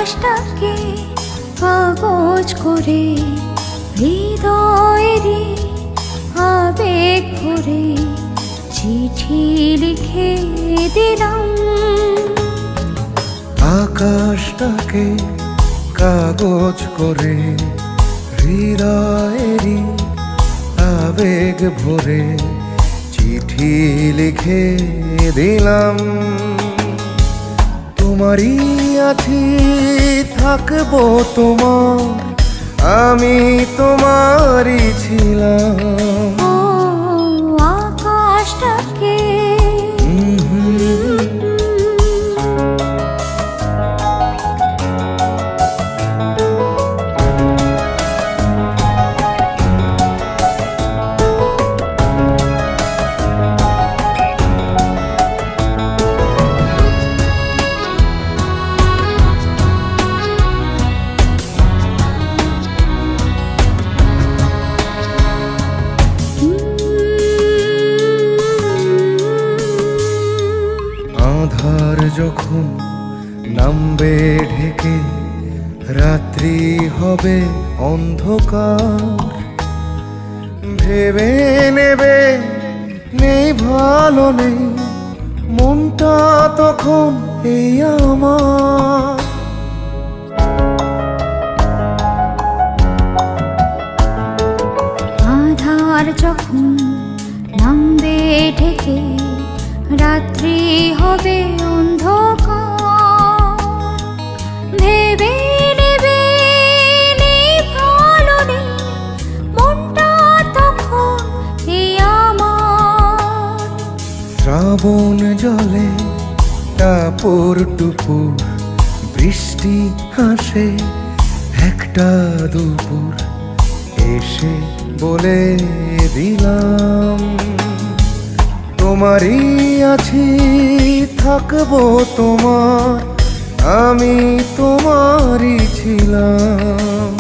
আকাশটাকে কাগজ করে হৃদয়েরই আবেগ ভরে চিঠি লিখে দিলাম। আকাশটাকে কাগজ করে হৃদয়েরই আবেগ ভরে চিঠি লিখে দিলাম। তোমারই আছি থাকবো তোমার, আমি তোমারই ছিলাম। ও আকাশটাকে আধার যখন নামবে ঢেকে রাত্রি হবে অন্ধকার, ভেবে নেবে নেই ভালো নেই মনটা তখন এই আমার। আধার যখন নামবে ঢেকে রাত্রি হবে অন্ধকার, ভেবে নেবে নেই ভালো নেই মনটা তখন এই আমার। শ্রাবণ জলে টাপুর টুপুর বৃষ্টি হাসে একটা দুপুর, এসে বলে দিলাম তোমারই আছি থাকবো তোমার, আমি তোমারই ছিলাম।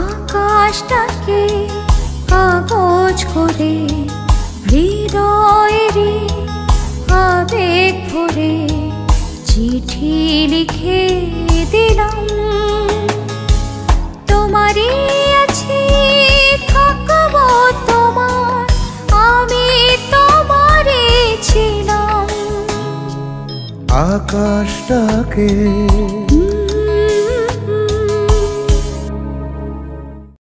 আকাশটাকে কাগজ করে হৃদয়েরই আবেগ ভরে চিঠি লিখে দিলাম। তোমারই আছি থাকবো তোমার, আমি তোমারই ছিলাম। আকাশটাকে